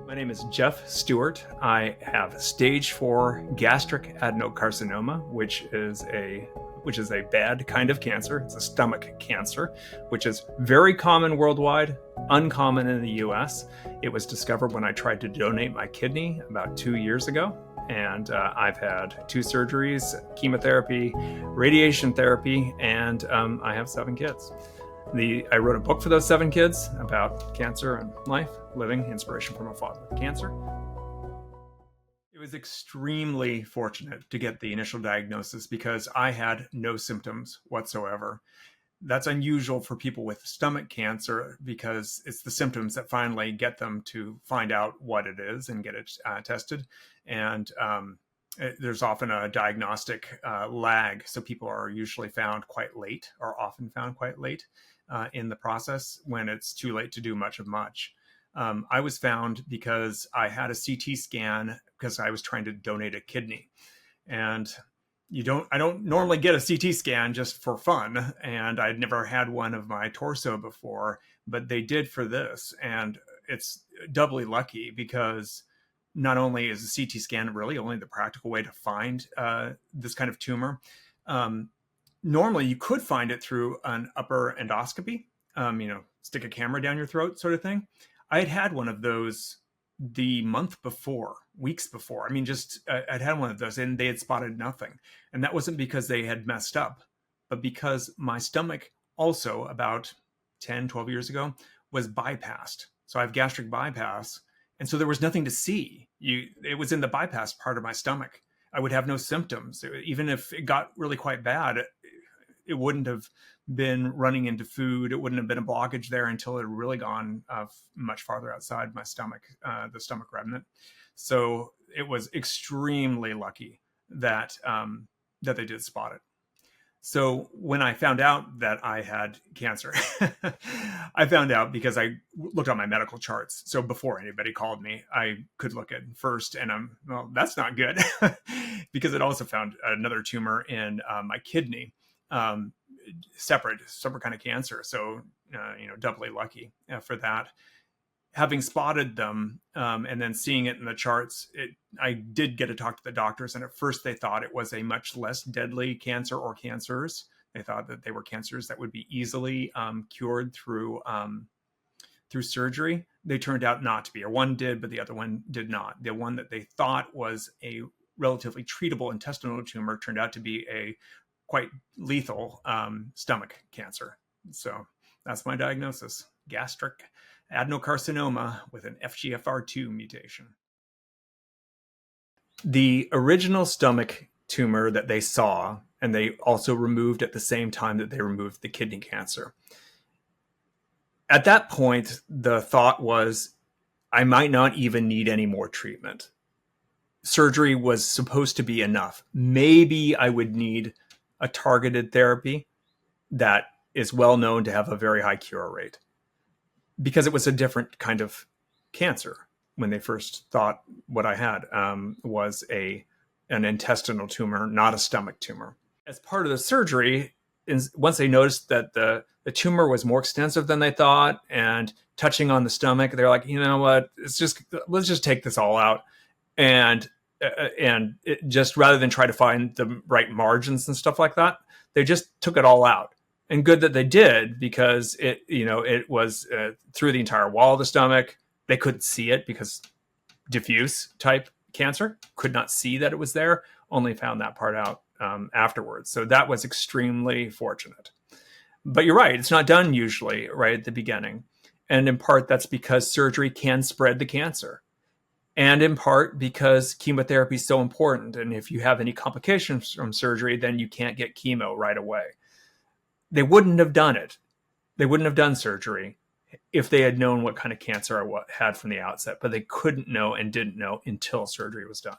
My name is Jeff Stewart. I have stage 4 gastric adenocarcinoma, which is a bad kind of cancer. It's a stomach cancer, which is very common worldwide, uncommon in the US. It was discovered when I tried to donate my kidney about 2 years ago. And I've had 2 surgeries, chemotherapy, radiation therapy, and I have 7 kids. I wrote a book for those 7 kids about cancer and life, living, inspiration from a father with cancer. It was extremely fortunate to get the initial diagnosis because I had no symptoms whatsoever. That's unusual for people with stomach cancer because it's the symptoms that finally get them to find out what it is and get it tested. And there's often a diagnostic lag. So people are usually found quite late, or often found quite late in the process when it's too late to do much of much. I was found because I had a CT scan because I was trying to donate a kidney. And I don't normally get a CT scan just for fun. And I'd never had one of my torso before, but they did for this. And it's doubly lucky because not only is a CT scan really only the practical way to find this kind of tumor, normally you could find it through an upper endoscopy, stick a camera down your throat sort of thing. I had one of those the month before, weeks before. I'd had one of those and they had spotted nothing. And that wasn't because they had messed up, but because my stomach also about 10, 12 years ago was bypassed. So I have gastric bypass. And so there was nothing to see. It was in the bypass part of my stomach. I would have no symptoms. Even if it got really quite bad, it wouldn't have been running into food. It wouldn't have been a blockage there until it had really gone much farther outside my stomach, the stomach remnant. So it was extremely lucky that they did spot it. So when I found out that I had cancer, I found out because I looked on my medical charts. So before anybody called me, I could look at first and that's not good because it also found another tumor in my kidney, separate kind of cancer. So, doubly lucky for that. Having spotted them and then seeing it in the charts, I did get to talk to the doctors. And at first they thought it was a much less deadly cancer or cancers. They thought that they were cancers that would be easily cured through surgery. They turned out not to be, or one did, but the other one did not. The one that they thought was a relatively treatable intestinal tumor turned out to be a quite lethal stomach cancer. So that's my diagnosis: gastric adenocarcinoma with an FGFR2 mutation. The original stomach tumor that they saw, and they also removed at the same time that they removed the kidney cancer. At that point, the thought was, I might not even need any more treatment. Surgery was supposed to be enough. Maybe I would need a targeted therapy that is well known to have a very high cure rate, because it was a different kind of cancer. When they first thought what I had was an intestinal tumor, not a stomach tumor. As part of the surgery, once they noticed that the tumor was more extensive than they thought and touching on the stomach, they're like, you know what, let's just take this all out. And it just, rather than try to find the right margins and stuff like that, they just took it all out. And good that they did, because it was through the entire wall of the stomach. They couldn't see it because diffuse type cancer, could not see that it was there, only found that part out afterwards. So that was extremely fortunate. But you're right, it's not done usually right at the beginning. And in part, that's because surgery can spread the cancer. And in part because chemotherapy is so important. And if you have any complications from surgery, then you can't get chemo right away. They wouldn't have done it. They wouldn't have done surgery if they had known what kind of cancer I had from the outset, but they couldn't know and didn't know until surgery was done.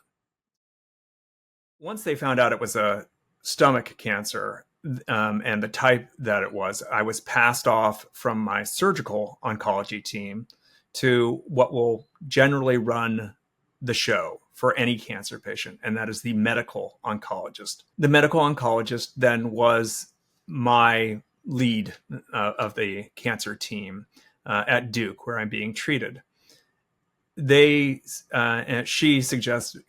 Once they found out it was a stomach cancer and the type that it was, I was passed off from my surgical oncology team to what will generally run the show for any cancer patient, and that is the medical oncologist. The medical oncologist then was my lead of the cancer team at Duke, where I'm being treated. they and she suggested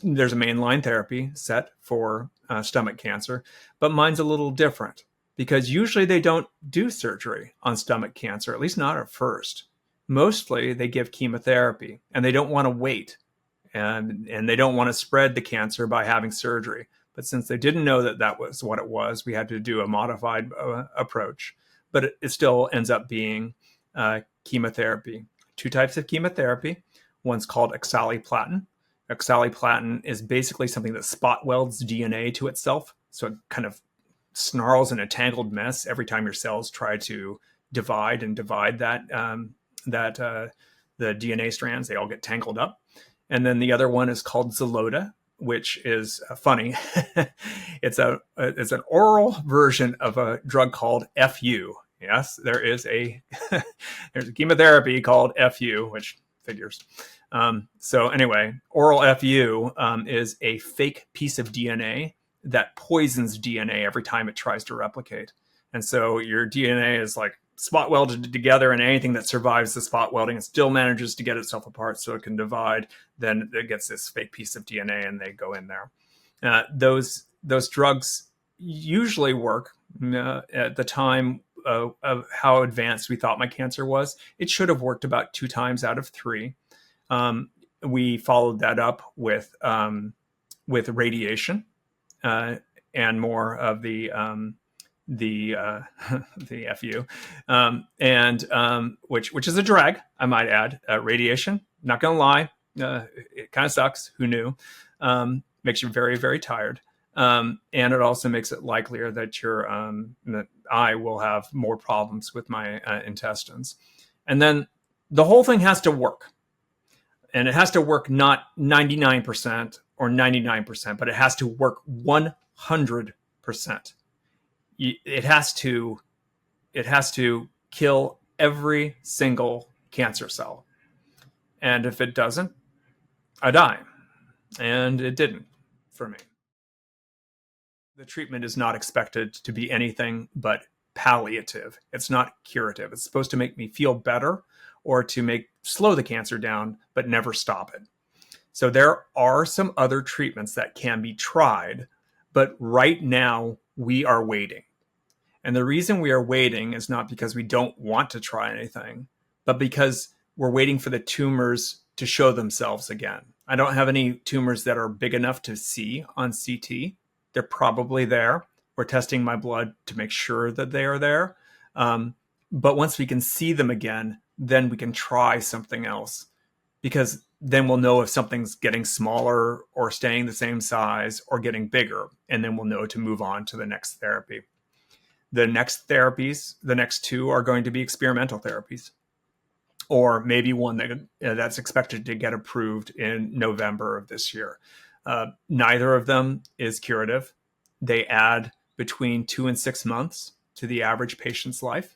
there's a mainline therapy set for stomach cancer, but mine's a little different because usually they don't do surgery on stomach cancer, at least not at first. Mostly they give chemotherapy, and they don't want to wait, and they don't want to spread the cancer by having surgery. But since they didn't know that that was what it was, we had to do a modified approach. But it still ends up being chemotherapy. Two types of chemotherapy. One's called oxaliplatin. Oxaliplatin is basically something that spot welds DNA to itself. So it kind of snarls in a tangled mess every time your cells try to divide that the DNA strands. They all get tangled up. And then the other one is called Xeloda, which is funny. It's an oral version of a drug called FU. Yes, there's a chemotherapy called FU, which figures. So anyway, oral FU is a fake piece of DNA that poisons DNA every time it tries to replicate. And so your DNA is like spot welded together, and anything that survives the spot welding, it still manages to get itself apart so it can divide. Then it gets this fake piece of DNA and they go in there. Those drugs usually work at the time of how advanced we thought my cancer was. It should have worked about 2 times out of 3. We followed that up with radiation and more of the FU, which is a drag, I might add. Radiation, not gonna lie, it kind of sucks. Who knew? Makes you very, very tired, and it also makes it likelier that that I will have more problems with my intestines. And then the whole thing has to work, and it has to work not 99% or 99%, but it has to work 100%. It has to kill every single cancer cell. And if it doesn't, I die. And it didn't for me. The treatment is not expected to be anything but palliative. It's not curative. It's supposed to make me feel better or to slow the cancer down, but never stop it. So there are some other treatments that can be tried, but right now we are waiting. And the reason we are waiting is not because we don't want to try anything, but because we're waiting for the tumors to show themselves again. I don't have any tumors that are big enough to see on CT. They're probably there. We're testing my blood to make sure that they are there. But once we can see them again, then we can try something else, because then we'll know if something's getting smaller or staying the same size or getting bigger. And then we'll know to move on to the next therapy. The next therapies, the next 2 are going to be experimental therapies, or maybe one that's expected to get approved in November of this year. Neither of them is curative. They add between 2 and 6 months to the average patient's life,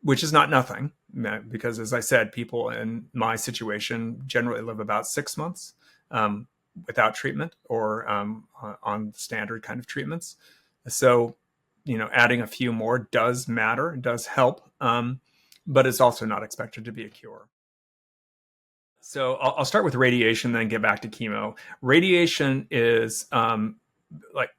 which is not nothing, because as I said, people in my situation generally live about 6 months without treatment or on standard kind of treatments. So, adding a few more does matter, does help, but it's also not expected to be a cure. So I'll start with radiation, then get back to chemo. Radiation is like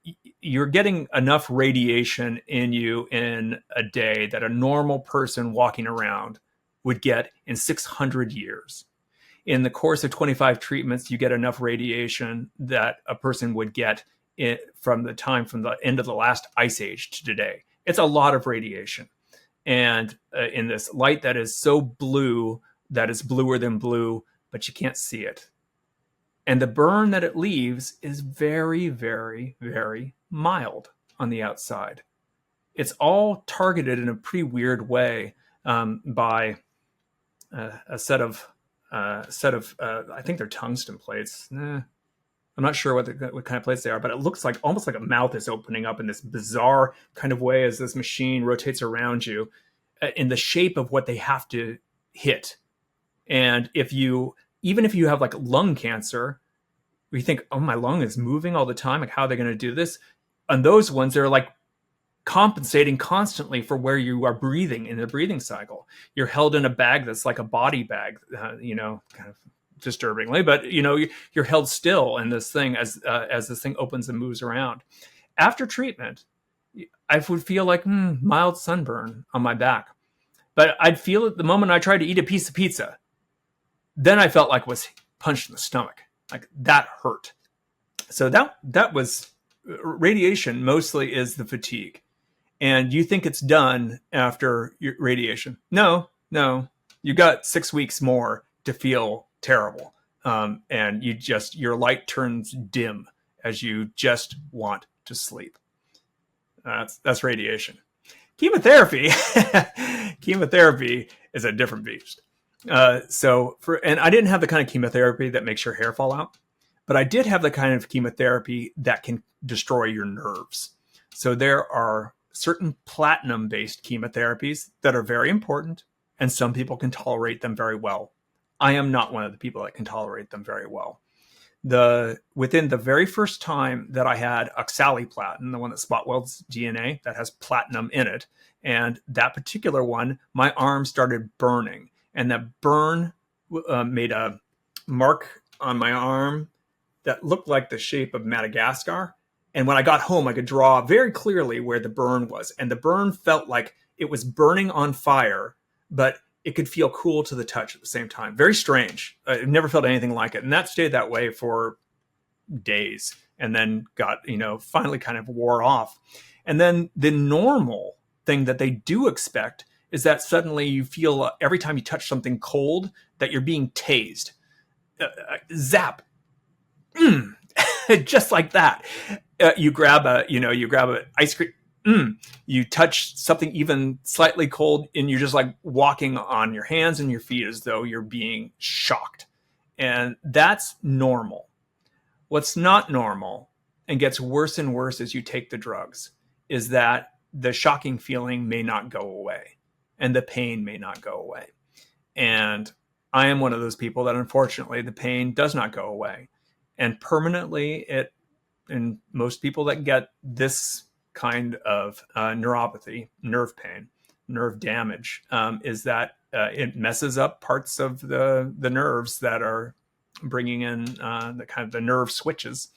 you're getting enough radiation in you in a day that a normal person walking around would get in 600 years. In the course of 25 treatments, you get enough radiation that a person would get from the end of the last ice age to today. It's a lot of radiation. And in this light that is so blue, that is bluer than blue, but you can't see it. And the burn that it leaves is very, very, very mild on the outside. It's all targeted in a pretty weird way by a set of I think they're tungsten plates. I'm not sure what kind of plates they are, but it looks like almost like a mouth is opening up in this bizarre kind of way as this machine rotates around you in the shape of what they have to hit. And even if you have like lung cancer, you think, oh, my lung is moving all the time. Like, how are they going to do this? On those ones, they're like compensating constantly for where you are breathing in the breathing cycle. You're held in a bag that's like a body bag, kind of disturbingly, but you're held still in this thing as this thing opens and moves around. After treatment, I would feel like mild sunburn on my back, but I'd feel it the moment I tried to eat a piece of pizza. Then I felt like I was punched in the stomach, like that hurt. So that was radiation. Mostly is the fatigue. And you think it's done after your radiation. No, you got 6 weeks more to feel terrible. And your light turns dim as you just want to sleep. That's radiation. Chemotherapy is a different beast. And I didn't have the kind of chemotherapy that makes your hair fall out, but I did have the kind of chemotherapy that can destroy your nerves. So there are certain platinum-based chemotherapies that are very important, and some people can tolerate them very well. I am not one of the people that can tolerate them very well. Within the very first time that I had oxaliplatin, the one that spot welds DNA, that has platinum in it, and that particular one, my arm started burning, and that burn made a mark on my arm that looked like the shape of Madagascar. And when I got home, I could draw very clearly where the burn was. And the burn felt like it was burning on fire, but it could feel cool to the touch at the same time. Very strange. I've never felt anything like it. And that stayed that way for days and then got, finally kind of wore off. And then the normal thing that they do expect is that suddenly you feel every time you touch something cold that you're being tased. Zap. Just like that. You grab a ice cream. You touch something even slightly cold and you're just like walking on your hands and your feet as though you're being shocked. And that's normal. What's not normal and gets worse and worse as you take the drugs is that the shocking feeling may not go away and the pain may not go away. And I am one of those people that unfortunately the pain does not go away. And permanently and most people that get this kind of neuropathy, nerve pain, nerve damage, is that it messes up parts of the nerves that are bringing in the kind of the nerve switches,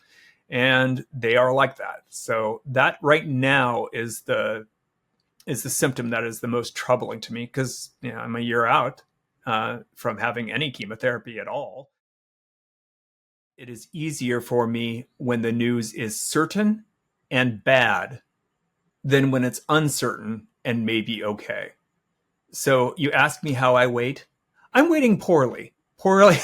and they are like that. So that right now is the symptom that is the most troubling to me, because I'm a year out from having any chemotherapy at all. It is easier for me when the news is certain and bad than when it's uncertain and maybe okay. So you ask me how I wait. I'm waiting poorly. Poorly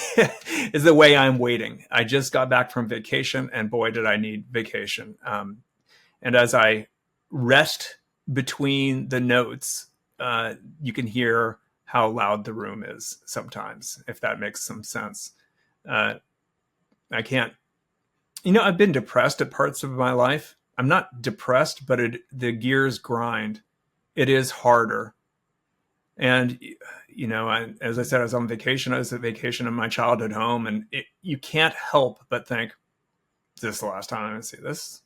is the way I'm waiting. I just got back from vacation, and boy, did I need vacation. And as I rest between the notes, you can hear how loud the room is sometimes, if that makes some sense. I can't, I've been depressed at parts of my life. I'm not depressed, but the gears grind. It is harder. And, as I said, I was on vacation. I was on vacation in my childhood home, and you can't help but think, is this the last time I'm going to see this?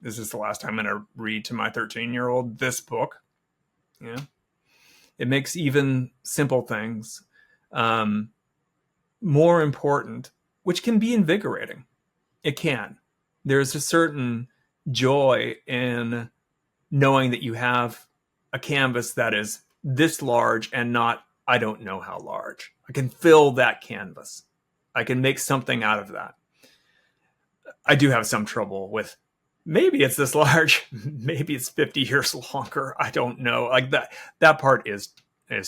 Is this the last time I'm going to read to my 13-year-old this book? It makes even simple things more important, which can be invigorating. It can. There's a certain joy in knowing that you have a canvas that is this large and not, I don't know how large. I can fill that canvas. I can make something out of that. I do have some trouble with, maybe it's this large, maybe it's 50 years longer. I don't know. Like that part is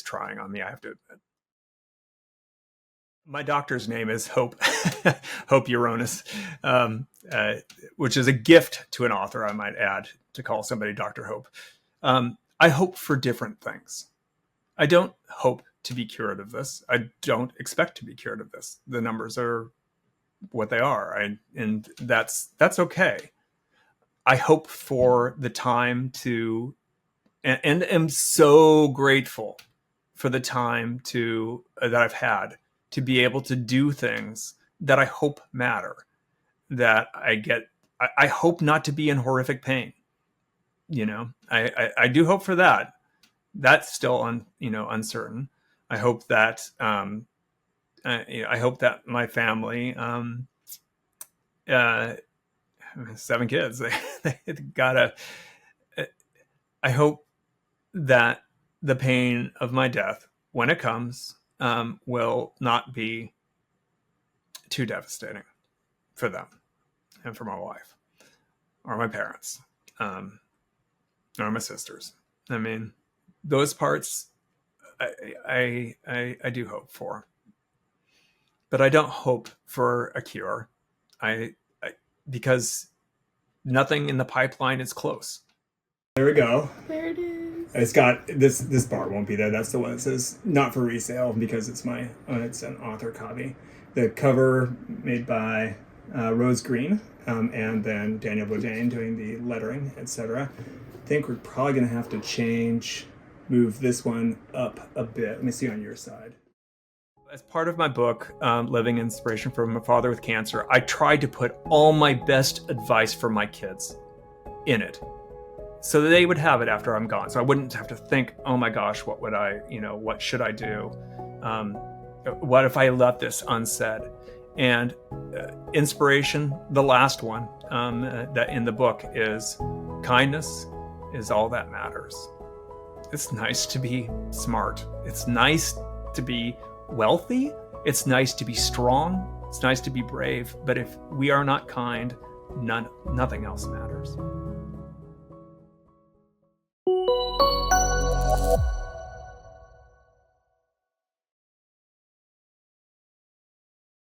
trying on me, I have to admit. My doctor's name is Hope, Hope Uranus, which is a gift to an author, I might add, to call somebody Dr. Hope. I hope for different things. I don't hope to be cured of this. I don't expect to be cured of this. The numbers are what they are, and that's okay. I hope for the time to, and am so grateful for the time that I've had to be able to do things that I hope matter, that I hope not to be in horrific pain. I do hope for that. That's still uncertain. I hope that I hope that my family, 7 kids, they gotta. I hope that the pain of my death, when it comes, will not be too devastating for them and for my wife or my parents, or my sisters. I mean, those parts I do hope for, but I don't hope for a cure. I because nothing in the pipeline is close. There we go. There it is. It's got this part won't be there. That's the one that says not for resale because it's it's an author copy. The cover made by Rose Green, and then Daniel Bourdain doing the lettering, etc. I think we're probably gonna have to move this one up a bit. Let me see on your side. As part of my book, Living Inspiration from a Father with Cancer, I tried to put all my best advice for my kids in it, so that they would have it after I'm gone. So I wouldn't have to think, oh my gosh, what should I do? What if I left this unsaid? And inspiration, the last one that in the book is kindness is all that matters. It's nice to be smart. It's nice to be wealthy. It's nice to be strong. It's nice to be brave. But if we are not kind, nothing else matters.